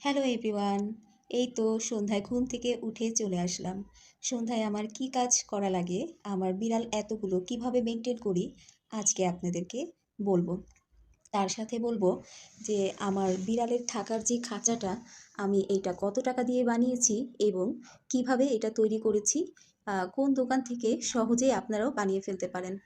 Hello everyone. এই তো সন্ধ্যায় ঘুম থেকে উঠে চলে আসলাম। সন্ধ্যায় আমার কি কাজ করা লাগে, আমার বিড়াল এতগুলো কিভাবে মেনটেন করি, আজকে আপনাদেরকে বলবো। তার সাথে বলবো যে আমার বিড়ালের থাকার যে খাঁচাটা, আমি এইটা কত টাকা দিয়ে বানিয়েছি এবং কিভাবে এটা তৈরি করেছি, কোন দোকান থেকে সহজেই আপনারাও বানিয়ে ফেলতে পারেন।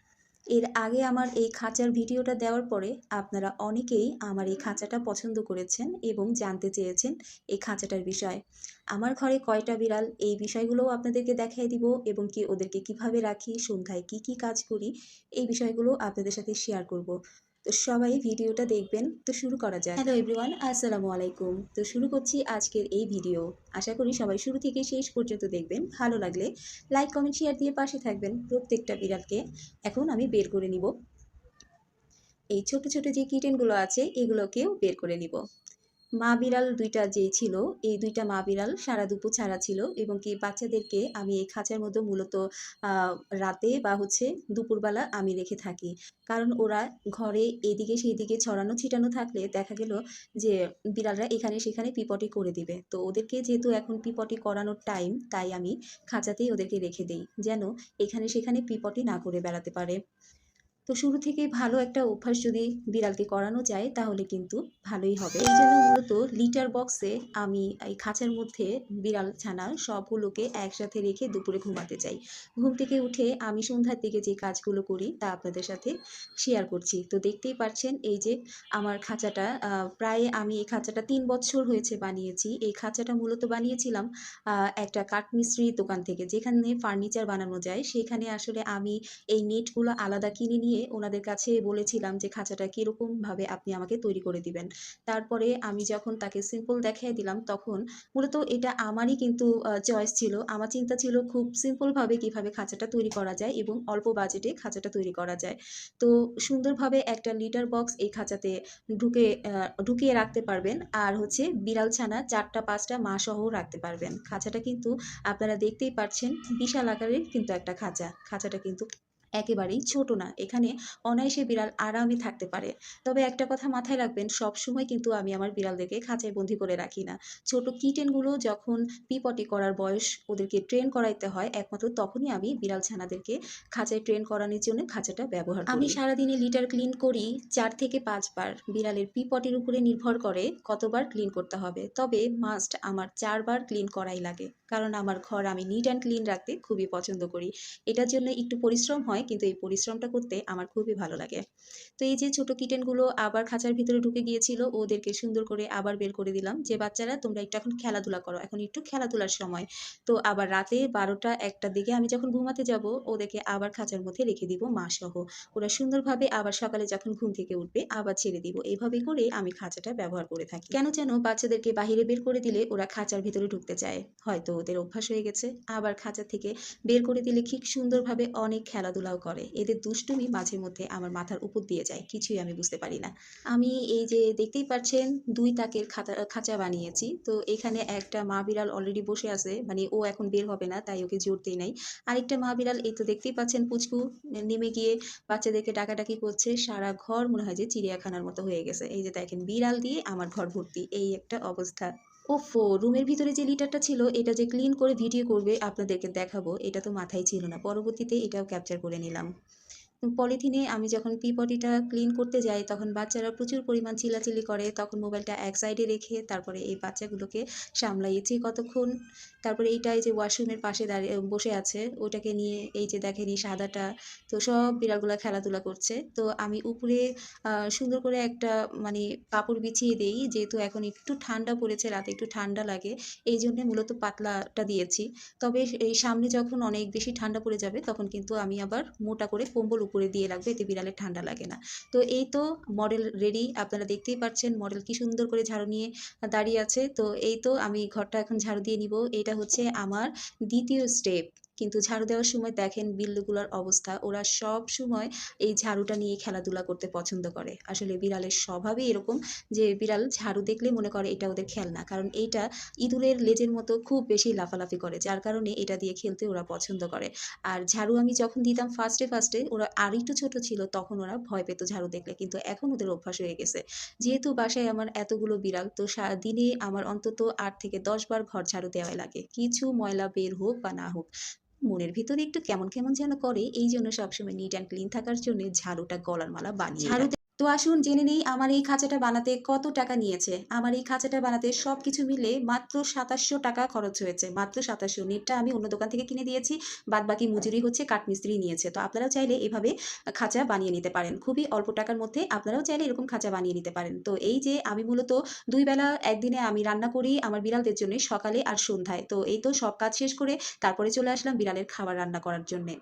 এর আগে আমার এই খাঁচার ভিডিওটা দেওয়ার পরে আপনারা অনেকেই আমার এই খাঁচাটা পছন্দ করেছেন এবং জানতে চেয়েছেন এই খাঁচাটার বিষয়। আমার ঘরে কয়টা বিড়াল, এই বিষয়গুলোও আপনাদেরকে দেখাই দিব এবং কি ওদেরকে কিভাবে রাখি, সন্ধ্যায় কি কি কাজ করি, এই বিষয়গুলো আপনাদের সাথে শেয়ার করব। তো সবাই ভিডিওটা দেখবেন। তো শুরু করা যাক। হ্যালো এভরিওয়ান, আসসালামু আলাইকুম। তো শুরু করছি আজকের এই ভিডিও। আশা করি সবাই শুরু থেকে শেষ পর্যন্ত দেখবেন। ভালো লাগলে লাইক কমেন্ট শেয়ার দিয়ে পাশে থাকবেন। প্রত্যেকটা বিড়ালকে এখন আমি বের করে নিব। এই ছোট ছোট যে কিটেনগুলো আছে এগুলোকেও বের করে নিব। মা বিড়াল দুইটা যে ছিল, এই দুইটা মা বিড়াল সারা দুপুর ছাড়া ছিল এবং কি বাচ্চাদেরকে আমি এই খাঁচার মধ্যে মূলত রাতে বা দুপুরবেলা আমি রেখে থাকি। কারণ ওরা ঘরে এদিকে সেদিকে ছড়ানো ছিটানো থাকলে দেখা গেল যে বিড়ালরা এখানে সেখানে পিপটি করে দিবে। তো ওদেরকে যেহেতু এখন পিপটি করানোর টাইম, তাই আমি খাঁচাতেই ওদেরকে রেখে দেই, যেন এখানে সেখানে পিপটি না করে বেড়াতে পারে। তো শুরু থেকেই ভালো একটা অভ্যাস যদি বিড়ালকে করানো যায় তাহলে কিন্তু ভালোই হবে। এই জন্য মূলত লিটার বক্সে আমি এই খাঁচার মধ্যে বিড়াল ছানা সবগুলোকে একসাথে রেখে দুপুরে ঘুমাতে যাই। ঘুম থেকে উঠে আমি সন্ধ্যার দিকে যে কাজগুলো করি তা আপনাদের সাথে শেয়ার করছি। তো দেখতেই পাচ্ছেন এই যে আমার খাঁচাটা, প্রায় আমি এই খাঁচাটা ৩ বছর হয়েছে বানিয়েছি। এই খাঁচাটা মূলত বানিয়েছিলাম একটা কাঠমিস্ত্রির দোকান থেকে, যেখানে ফার্নিচার বানানো যায়। সেখানে আসলে আমি এই নেটগুলো আলাদা কিনে নিয়ে ওনাদের কাছে বলেছিলাম যে খাঁচাটা কীরকমভাবে আপনি আমাকে তৈরি করে দিবেন। তারপরে আমি যখন তাকে সিম্পল দেখাই দিলাম, তখন মূলত এটা আমারই কিন্তু চয়েস ছিল। আমার চিন্তা ছিল খুব সিম্পলভাবে কীভাবে খাঁচাটা তৈরি করা যায় এবং অল্প বাজেটে খাঁচাটা তৈরি করা যায়। তো সুন্দরভাবে একটা লিটার বক্স এই খাঁচাতে ঢুকিয়ে রাখতে পারবেন। আর বিড়াল ছানা ৪টা ৫টা মাসহ রাখতে পারবেন। খাঁচাটা কিন্তু আপনারা দেখতেই পাচ্ছেন, বিশাল আকারের কিন্তু একটা খাঁচা। খাঁচাটা কিন্তু একেবারেই ছোট না। এখানে অনায়াসে বিড়াল আরামে থাকতে পারে। তবে একটা কথা মাথায় রাখবেন, সবসময় কিন্তু আমি আমার বিড়ালদেরকে খাঁচায় বন্দি করে রাখি না। ছোট কিটেনগুলো যখন পিপটি করার বয়স, ওদেরকে ট্রেন করাইতে হয়, একমাত্র তখনই আমি বিড়াল ছানাদেরকে খাঁচায় ট্রেন করানোর জন্য খাঁচাটা ব্যবহার করি। আমি সারাদিনে লিটার ক্লিন করি ৪ থেকে ৫ বার। বিড়ালের পিপটির উপরে নির্ভর করে কতবার ক্লিন করতে হবে। তবে মাস্ট আমার ৪ বার ক্লিন করাই লাগে। কারণ আমার ঘর আমি নিট অ্যান্ড ক্লিন রাখতে খুবই পছন্দ করি। এটার জন্য একটু পরিশ্রম হয়, কিন্তু এই পরিশ্রমটা করতে আমার খুবই ভালো লাগে। তো এই যে ছোট কিটেনগুলো আবার খাঁচার ভিতরে ঢুকে গিয়েছিল, ওদেরকে সুন্দর করে আবার বের করে দিলাম যে, বাচ্চারা তোমরা একটু এখন খেলাধুলা করো, এখন একটু খেলাধুলার সময়। তো আবার রাতে ১২টা ১টার দিকে আমি যখন ঘুমাতে যাব, ওদেরকে আবার খাঁচার মধ্যে রেখে দিব মাসহ। ওরা সুন্দরভাবে আবার সকালে যখন ঘুম থেকে উঠবে আবার ছেড়ে দিব। এভাবে করে আমি খাঁচাটা ব্যবহার করে থাকি। কেন যেন বাচ্চাদেরকে বাহিরে বের করে দিলে ওরা খাঁচার ভিতরে ঢুকতে চায়। হয়তো ওদের অভ্যাস হয়ে গেছে। আবার খাঁচা থেকে বের করে দিলে ঠিক সুন্দরভাবে অনেক খেলাধুলাও করে। এদের দুষ্টুমি মাঝে মধ্যে আমার মাথার উপর দিয়ে যায়। কিছুই আমি বুঝতে পারি না। আমি এই যে দেখতেই পাচ্ছেন ২ তাকের খাঁচা বানিয়েছি। তো এখানে একটা মা বিড়াল অলরেডি বসে আছে। মানে ও এখন বের হবে না, তাই ওকে জোর দেই নাই। আরেকটা মা বিড়াল এই তো দেখতেই পাচ্ছেন পুচকু নেমে গিয়ে বাচ্চাদেরকে ডাকাডাকি করছে। সারা ঘর মনে হয় যে চিড়িয়াখানার মতো হয়ে গেছে। এই যে দেখেন বিড়াল দিয়ে আমার ঘর ভর্তি। এই একটা অবস্থা। ওফো! রুমের ভিতরে যে লিটারটা ছিল এটা যে ক্লিন করে ভিডিও করবে আপনাদেরকে দেখাবো, এটা তো মাথায় ছিল না। পরবর্তীতে এটাও ক্যাপচার করে নিলাম। পলিথিনে আমি যখন পটিটা ক্লিন করতে যাই তখন বাচ্চারা প্রচুর পরিমাণ চিল্লাচিল্লি করে। তখন মোবাইলটা এক সাইডে রেখে তারপরে এই বাচ্চাগুলোকে সামলাইছি কতক্ষণ। তারপরে এইটা এই যে ওয়াশরুমের পাশে দাঁড়িয়ে বসে আছে, ওটাকে নিয়ে এই যে দেখেন এই সাদাটা, তো সব বিড়ালগুলা খেলাধুলা করছে। তো আমি উপরে সুন্দর করে একটা মানে কাপড় বিছিয়ে দেই, যেহেতু এখন একটু ঠান্ডা পড়েছে, রাতে একটু ঠান্ডা লাগে। এইজন্যে মূলত পাতলাটা দিয়েছি। তবে এই সামনে যখন অনেক বেশি ঠান্ডা পড়ে যাবে তখন কিন্তু আমি আবার মোটা করে কম্বল উপরে দিয়ে রাখবো, এতে বিড়ালের ঠান্ডা লাগে না। তো এই তো মডেল রেডি, আপনারা দেখতেই পাচ্ছেন মডেল কি সুন্দর করে ঝাড়ু নিয়ে দাঁড়িয়ে আছে। তো এই তো আমি ঘরটা এখন ঝাড়ু দিয়ে নিব। এটা আমার ২য় স্টেপ। কিন্তু ঝাড়ু দেওয়ার সময় দেখেন বিল্লুগুলোর অবস্থা, ওরা সব সময় এই ঝাড়ুটা নিয়ে খেলাধুলা করতে পছন্দ করে। আসলে বিড়ালের স্বভাবই এরকম যে বিড়াল ঝাড়ু দেখলে মনে করে এটা ওদের খেলনা, কারণ এইটা ইঁদুরের লেজের মতো খুব বেশি লাফালাফি করে, যার কারণে এটা দিয়ে খেলতে ওরা পছন্দ করে। আর ঝাড়ু আমি যখন দিতাম ফার্স্টে ফার্স্টে ওরা আর একটু ছোট ছিল, তখন ওরা ভয় পেত ঝাড়ু দেখলে, কিন্তু এখন ওদের অভ্যাস হয়ে গেছে। যেহেতু বাসায় আমার এতগুলো বিড়াল, তো দিনে আমার অন্তত ৮ থেকে ১০ বার ঘর ঝাড়ু দেওয়াই লাগে, কিছু ময়লা বের হোক বা না হোক। মনের ভিতরে একটু কেমন কেমন যেন করে, এই জন্য সবসময় নিট অ্যান্ড ক্লিন থাকার জন্য ঝাড়ুটা গলার মালা বানিয়ে রাখি। তো আসুন জেনে নেই আমার এই খাঁচাটা বানাতে কত টাকা নিয়েছে। আমার এই খাঁচাটা বানাতে সবকিছু মিলে মাত্র ২৭০০ টাকা খরচ হয়েছে, মাত্র ২৭০০। নেটটা আমি অন্য দোকান থেকে কিনে দিয়েছি, বাদ বাকি মজুরি হচ্ছে কাঠমিস্ত্রি নিয়েছে। তো আপনারাও চাইলে এভাবে খাঁচা বানিয়ে নিতে পারেন, খুবই অল্প টাকার মধ্যে আপনারাও চাইলে এরকম খাঁচা বানিয়ে নিতে পারেন। তো এই যে আমি মূলত ২ বেলা একদিনে আমি রান্না করি আমার বিড়ালদের জন্য, সকালে আর সন্ধ্যায়। তো এই তো সব কাজ শেষ করে তারপরে চলে আসলাম বিড়ালের খাবার রান্না করার জন্যে।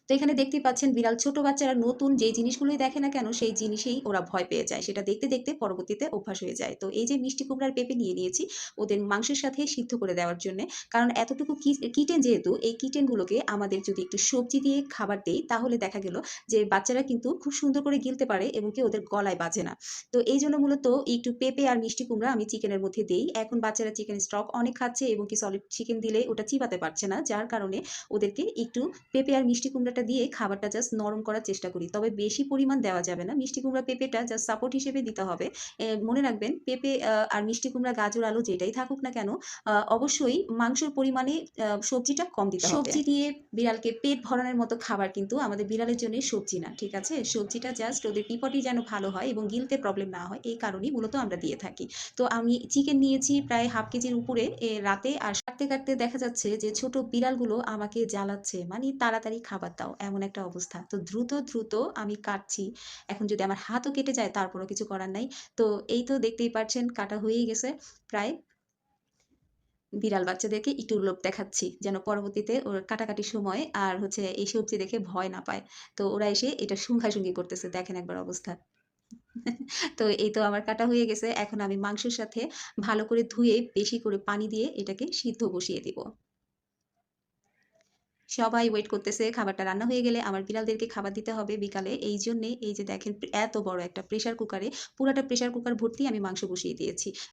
তো এখানে দেখতেই পাচ্ছেন বিড়াল, ছোট বাচ্চারা নতুন যেই জিনিসগুলোই দেখে না কেন সেই জিনিসেই ওরা ভয় পেয়ে যায়, সেটা দেখতে দেখতে পরবর্তীতে অভ্যাস হয়ে যায়। তো এই যে মিষ্টি কুমড়ার পেঁপে নিয়ে নিয়েছি ওদের মাংসের সাথে সিদ্ধ করে দেওয়ার জন্য, কারণ এতটুকু কিটেন যেহেতু, এই কিটেনগুলোকে আমাদের যদি একটু সবজি দিয়ে খাবার দেই তাহলে দেখা গেল যে বাচ্চারা কিন্তু খুব সুন্দর করে গিলতে পারে এবং কি ওদের গলায় বাজে না। তো এই জন্য মূলত একটু পেঁপে আর মিষ্টি কুমড়া আমি চিকেনের মধ্যে দেই। এখন বাচ্চারা চিকেন স্টক অনেক খাচ্ছে এবং কি সলিড চিকেন দিলে ওটা চিবাতে পারছে না, যার কারণে ওদেরকে একটু পেঁপে আর মিষ্টি কুমড়াটা দিয়ে খাবারটা জাস্ট নরম করার চেষ্টা করি। তবে বেশি পরিমাণ দেওয়া যাবে না। মিষ্টি কুমড়া পেঁপেটা জাস্ট সাপোর্ট হিসেবে দিতে হবে। মনে রাখবেন পেঁপে আর মিষ্টি কুমড়া, গাজর, আলু যেটাই থাকুক না কেন, অবশ্যই মাংসের পরিমাণে সবজিটা কম দিতে হবে। সবজি দিয়ে বিড়ালকে পেট ভরানোর মতো খাবার কিন্তু আমাদের বিড়ালের জন্য সবজি না, ঠিক আছে? সবজিটা জাস্ট ওদের পিপটি যেন ভালো হয় এবং গিলতে প্রবলেম না হয়, এই কারণেই মূলত আমরা দিয়ে থাকি। তো আমি চিকেন নিয়েছি প্রায় হাফ কেজির উপরে রাতে, আর কাটতে কাটতে দেখা যাচ্ছে যে ছোট বিড়ালগুলো আমাকে জ্বালাচ্ছে, মানে তাড়াতাড়ি খাবার দাও এমন একটা অবস্থা। তো দ্রুত দ্রুত আমি কাটছি, এখন যদি আমার হাতও কেটে যায় তারপরও কিছু করার নাই। তো এই তো দেখতেই পাচ্ছেন কাটা হয়েই গেছে প্রায়। বিড়াল বাচ্চাদেরকে একটু লোভ দেখাচ্ছি যেন পরবর্তীতে ওর কাটাকাটির সময় আর হচ্ছে এই সবজি দেখে ভয় না পায়। তো ওরা এসে এটা শুঙ্ঘাশুঙ্গি করতেছে, দেখেন একবার অবস্থা। তো এই তো আমার কাটা হয়ে গেছে, এখন আমি মাংসের সাথে ভালো করে ধুয়ে বেশি করে পানি দিয়ে এটাকে সিদ্ধ বসিয়ে দিব। সবাই ওয়েট করতেছে খাবারটা রান্না হয়ে গেলে আমার বিড়ালদেরকে খাবার দিতে হবে বিকালে। এই জন্যে এই যে দেখেন এত বড় একটা প্রেসার কুকারে পুরাটা প্রেসার কুকার ভর্তি আমি মাংস বসিয়ে দিয়েছি।